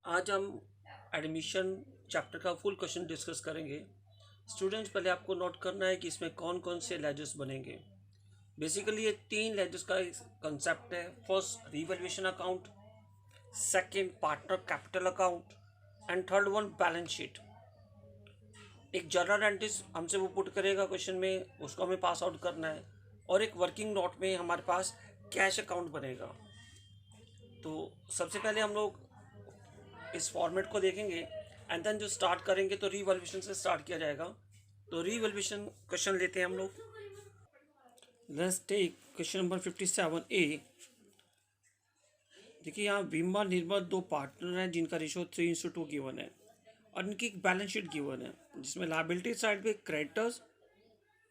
आज हम admission chapter का फुल क्वेश्चन डिस्कस करेंगे। स्टूडेंट्स, पहले आपको नोट करना है कि इसमें कौन कौन से लेजर्स बनेंगे। बेसिकली ये तीन लेजर्स का कंसेप्ट है। First, revaluation account, second, partner capital account and third one, balance sheet. एक जर्नल एंट्रीज हमसे वो पुट करेगा क्वेश्चन में, उसको हमें पास आउट करना है, और एक वर्किंग नोट में हमारे पास कैश अकाउंट बनेगा। तो सबसे पहले हम लोग इस फॉर्मेट को देखेंगे एंड देन जो स्टार्ट करेंगे तो रीवैल्यूएशन से स्टार्ट किया जाएगा। तो रीवैल्यूएशन क्वेश्चन लेते हैं हम लोग। Let's take question number 57A। देखिए यहाँ भीमा निर्मल दो पार्टनर हैं जिनका रेशो 3:2 गिवन है, और इनकी एक बैलेंस शीट गिवन है जिसमें लायबिलिटी साइड पे क्रेडिटर्स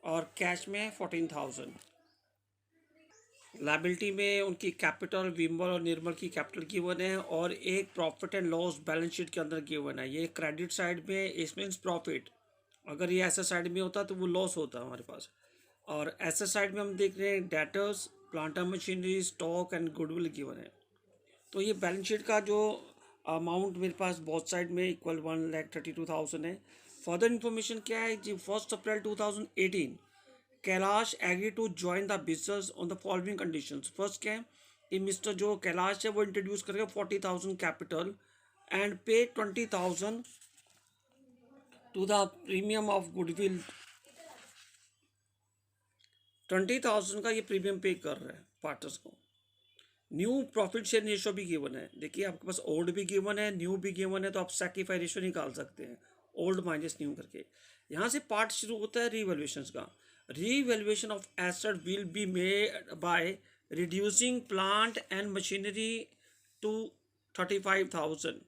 और कैश में 14,000। लायबिलिटी में उनकी कैपिटल, विमल और निर्मल की कैपिटल गिवन है, और एक profit and loss balance sheet के अंदर गिवन है। ये क्रेडिट साइड में इस मीन्स प्रॉफिट, अगर ये एसेट साइड में होता तो वो लॉस होता हमारे पास। और एसेट साइड में हम देख रहे हैं debtors, plant and machinery, stock and goodwill given है। तो ये बैलेंस शीट का जो अमाउंट मेरे पास बोथ साइड में इक्वल 1,32,000 है। फर्दर इन्फॉर्मेशन क्या है जी, 1 April 2018 Kailash agree to join the business on the following conditions. First क्या है कि मिस्टर जो कैलाश है वो इंट्रोड्यूस करेगा 40,000 capital and pay 20,000 to the premium of goodwill. 20,000 का ये प्रीमियम पे कर रहा है पार्टनर्स को। न्यू प्रॉफिट शेयर रेशो भी गिवन है। देखिए आपके पास ओल्ड भी गिवन है, न्यू भी गिवन है, तो आप सैक्रिफाइस रेशो निकाल सकते हैं ओल्ड माइनस न्यू करके। यहाँ से पार्ट शुरू होता है रीवैल्यूएशन का। Revaluation of asset will be made by reducing plant and machinery to 35,000।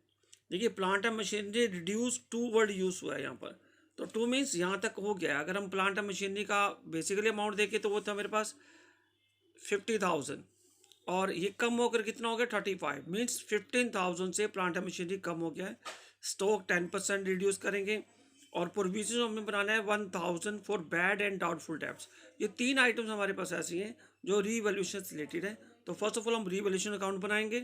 देखिए plant and machinery reduce, to word use हुआ है यहाँ पर। तो टू मीन्स यहाँ तक हो गया। अगर हम प्लांट एंड मशीनरी का बेसिकली अमाउंट देखें तो वो था मेरे पास 50,000, और ये कम होकर कितना हो गया 35, मीन्स 15,000 से प्लांट एंड मशीनरी कम हो गया है। स्टॉक 10% रिड्यूस करेंगे, और प्रोविजन हमें बनाना है 1,000 for bad and doubtful debts. ये तीन आइटम्स हमारे पास ऐसी हैं जो रीवैल्यूएशन से रिलेटेड है। तो फर्स्ट ऑफ ऑल हम रीवैल्यूएशन अकाउंट बनाएंगे।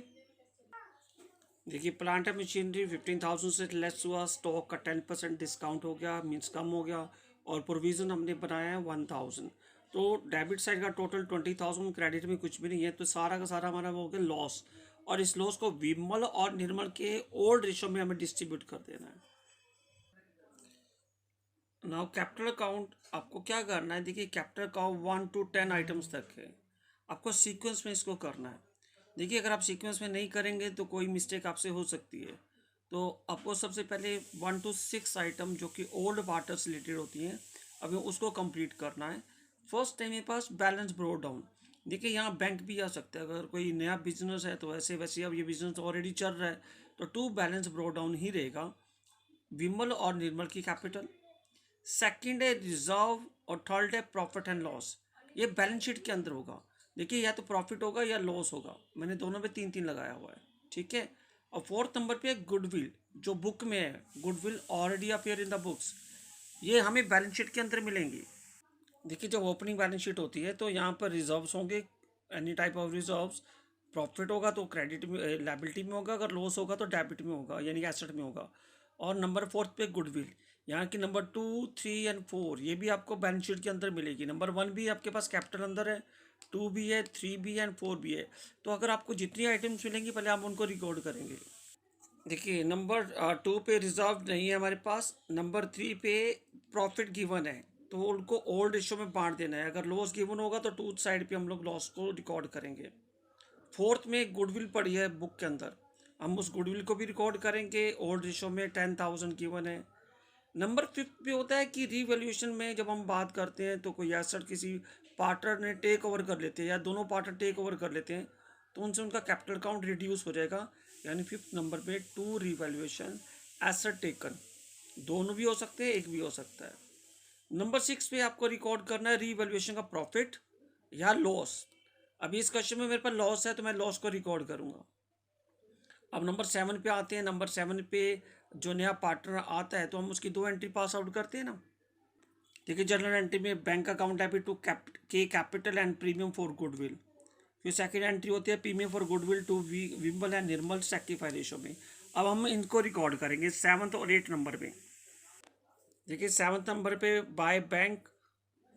देखिए प्लांट एंड मशीनरी 15,000 से लेस हुआ, स्टॉक का 10% डिस्काउंट हो गया, मीन्स कम हो गया, और प्रोविज़न हमने बनाया है 1,000। तो डेबिट साइड का टोटल 20,000, क्रेडिट में कुछ भी नहीं है, तो सारा का सारा हमारा हो गया लॉस। और इस लॉस को विमल और निर्मल के ओल्ड रेशो में हमें डिस्ट्रीब्यूट कर देना है। नाउ कैपिटल अकाउंट आपको क्या करना है। देखिए कैपिटल अकाउंट 1 to 10 आइटम्स तक है, आपको सीक्वेंस में इसको करना है। देखिए अगर आप सीक्वेंस में नहीं करेंगे तो कोई मिस्टेक आपसे हो सकती है। तो आपको सबसे पहले 1 to 6 आइटम जो कि ओल्ड पार्टर से रिलेटेड होती हैं, अभी उसको कंप्लीट करना है। फर्स्ट टाइम मेरे पास बैलेंस ब्रो डाउन। देखिए यहाँ बैंक भी आ सकता है, अगर कोई नया बिजनेस है तो वैसे वैसे अब ये बिजनेस ऑलरेडी चल रहा है तो टू बैलेंस ब्रो डाउन ही रहेगा। विमल और निर्मल की कैपिटल, सेकंड है रिजर्व, और थर्ड है प्रॉफिट एंड लॉस। ये बैलेंस शीट के अंदर होगा। देखिए या तो प्रॉफिट होगा या लॉस होगा, मैंने दोनों में 3-3 लगाया हुआ है, ठीक है। और फोर्थ नंबर पे गुडविल, जो बुक में है, goodwill already appear in the books, ये हमें बैलेंस शीट के अंदर मिलेंगी। देखिए जब ओपनिंग बैलेंस शीट होती है तो यहाँ पर रिजर्व्स होंगे, any type of reserves. Profit होगा तो क्रेडिट में, लायबिलिटी में होगा, अगर लॉस होगा तो डेबिट में होगा, यानी एसेट में होगा। और नंबर फोर्थ पे गुडविल, यहाँ की नंबर 2, 3 एंड 4 ये भी आपको बैलेंस शीट के अंदर मिलेगी। नंबर 1 भी आपके पास कैपिटल अंदर है, 2 भी है, 3 भी है एंड 4 भी है। तो अगर आपको जितनी आइटम्स मिलेंगी पहले आप उनको रिकॉर्ड करेंगे। देखिए नंबर 2 पे रिजर्व नहीं है हमारे पास, नंबर 3 पे प्रॉफिट गिवन है तो उनको ओल्ड रेशो में बांट देना है। अगर लॉस गिवन होगा तो टू साइड पे हम लोग लॉस को रिकॉर्ड करेंगे। फोर्थ में गुडविल पड़ी है बुक के अंदर, हम उस गुडविल को भी रिकॉर्ड करेंगे। ओल्ड रेशो में 10,000 गिवन है। नंबर 5 पे होता है कि रीवैल्यूएशन में जब हम बात करते हैं तो कोई एसेट किसी पार्टनर ने टेक ओवर कर लेते हैं या दोनों पार्टनर टेक ओवर कर लेते हैं तो उनसे उनका कैपिटल अकाउंट रिड्यूस हो जाएगा। यानी 5th नंबर पे टू रीवैल्यूएशन एसेट टेकन, दोनों भी हो सकते हैं, एक भी हो सकता है। नंबर 6 पे आपको रिकॉर्ड करना है रीवैल्यूएशन का प्रॉफिट या लॉस। अभी इस क्वेश्चन में मेरे पास लॉस है तो मैं लॉस को रिकॉर्ड करूंगा। अब नंबर 7 पे आते हैं। नंबर 7 पे जो नया पार्टनर आता है तो हम उसकी 2 एंट्री पास आउट करते हैं ना। देखिए जनरल एंट्री में bank account debit to K capital and premium for goodwill. फिर सेकंड एंट्री होती है premium for goodwill to Vimal and Nirmal sacrifice ratio में। अब हम इनको रिकॉर्ड करेंगे 7th और 8th नंबर पे। देखिए 7th नंबर पे बाय बैंक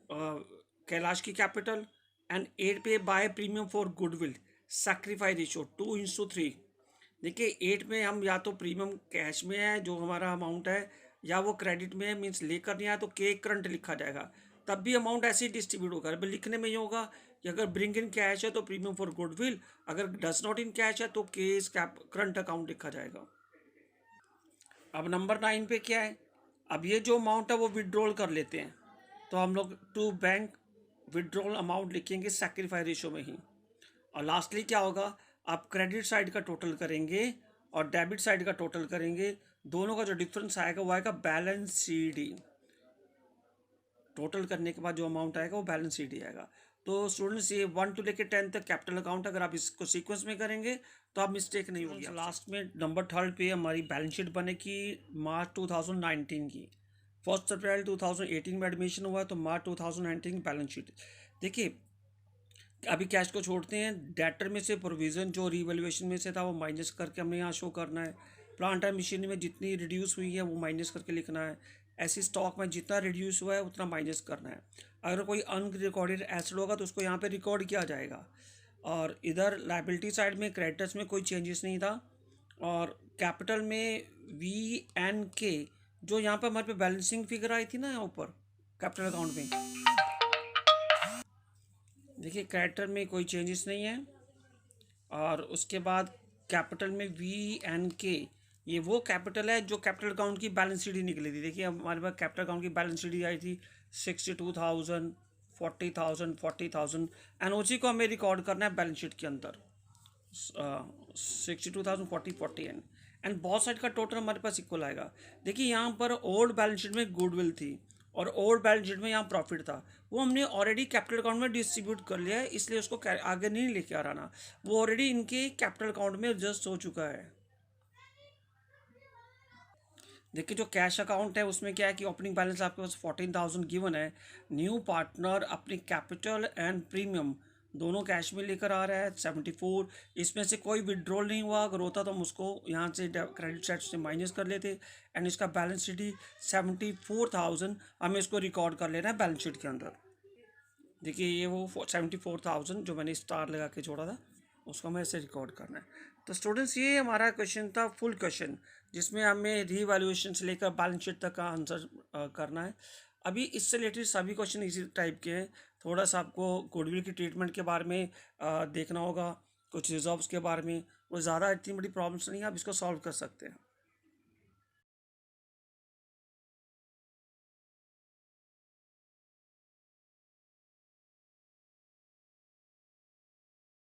कैलाश की कैपिटल, एंड 8 पे by premium for goodwill sacrifice ratio 2:3। देखिए 8 में हम या तो प्रीमियम कैश में है जो हमारा अमाउंट है, या वो क्रेडिट में है, मीन्स लेकर नहीं आया तो के करंट लिखा जाएगा। तब भी अमाउंट ऐसे ही डिस्ट्रीब्यूट होगा। अब लिखने में ये होगा कि अगर ब्रिंग इन कैश है तो प्रीमियम फॉर गुडविल, अगर डज नॉट इन कैश है तो के करंट अकाउंट लिखा जाएगा। अब नंबर 9 पे क्या है, अब ये जो अमाउंट है वो विड्रॉल कर लेते हैं, तो हम लोग टू बैंक विड्रॉल अमाउंट लिखेंगे सैक्रिफाइस रेशियो में ही। और लास्टली क्या होगा, आप क्रेडिट साइड का टोटल करेंगे और डेबिट साइड का टोटल करेंगे, दोनों का जो डिफरेंस आएगा वो आएगा बैलेंस शीट। टोटल करने के बाद जो अमाउंट आएगा वो बैलेंस शीट ही आएगा। तो स्टूडेंट्स ये 1 to लेकर 10 तक कैपिटल अकाउंट, अगर आप इसको सीक्वेंस में करेंगे तो आप मिस्टेक नहीं होगी। लास्ट में नंबर 3 पे हमारी बैलेंस शीट बनेगी मार्च 2019 की। 1 अप्रैल 2018 में एडमिशन हुआ है तो मार्च 2019 की बैलेंस शीट। देखिए अभी कैश को छोड़ते हैं, डेटर में से प्रोविज़न जो रीवैल्यूएशन में से था वो माइनस करके हमने यहाँ शो करना है। प्लांट एंड मशीनरी में जितनी रिड्यूस हुई है वो माइनस करके लिखना है। ऐसी स्टॉक में जितना रिड्यूस हुआ है उतना माइनस करना है। अगर कोई अनरिकॉर्डेड एसेट होगा तो उसको यहाँ पे रिकॉर्ड किया जाएगा। और इधर लाइबिलिटी साइड में क्रेडिटर्स में कोई चेंजेस नहीं था। और कैपिटल में VNK जो यहाँ पर हमारे पे बैलेंसिंग फिगर आई थी ना यहाँ ऊपर कैपिटल अकाउंट में, देखिए क्रेडिटर में कोई चेंजेस नहीं है। और उसके बाद कैपिटल में VNK ये वो कैपिटल है जो कैपिटल अकाउंट की बैलेंस शीट ही निकली थी। देखिए हमारे पास कैपिटल अकाउंट की बैलेंस शीट आई थी 62,000, 40,000, 40,000, एंड उसी को हमें रिकॉर्ड करना है बैलेंस शीट के अंदर। 62,000, 40 एंड बहुत साइड का टोटल हमारे पास इक्वल आएगा। देखिए यहाँ पर ओल्ड बैलेंस शीट में गुडविल थी और ओल्ड बैलेंस शीट में यहाँ प्रॉफिट था, वो हमने ऑलरेडी कैपिटल अकाउंट में डिस्ट्रीब्यूट कर लिया है, इसलिए उसको आगे नहीं लेके आ रहा ना, वो ऑलरेडी इनके कैपिटल अकाउंट में एडजस्ट हो चुका है। देखिए जो कैश अकाउंट है उसमें क्या है कि ओपनिंग बैलेंस आपके पास 14,000 गिवन है। न्यू पार्टनर अपनी कैपिटल एंड प्रीमियम दोनों कैश में लेकर आ रहा है 74। इसमें से कोई विड्रॉल नहीं हुआ, अगर होता तो हम उसको यहाँ से क्रेडिट साइड से माइनस कर लेते, एंड इसका बैलेंस शीट ही 74,000 हमें इसको रिकॉर्ड कर लेना है बैलेंस शीट के अंदर। देखिए ये वो 74,000 जो मैंने स्टार लगा के जोड़ा था उसको हमें ऐसे रिकॉर्ड करना है। तो स्टूडेंट्स ये हमारा क्वेश्चन था फुल क्वेश्चन, जिसमें हमें रीवैल्यूएशन से लेकर बैलेंस शीट तक का आंसर करना है। अभी इससे रिलेटेड सभी क्वेश्चन इसी टाइप के हैं। थोड़ा सा आपको गुडविल की ट्रीटमेंट के बारे में देखना होगा, कुछ रिजर्व्स के बारे में, वो ज़्यादा इतनी बड़ी प्रॉब्लम्स नहीं है, आप इसको सॉल्व कर सकते हैं।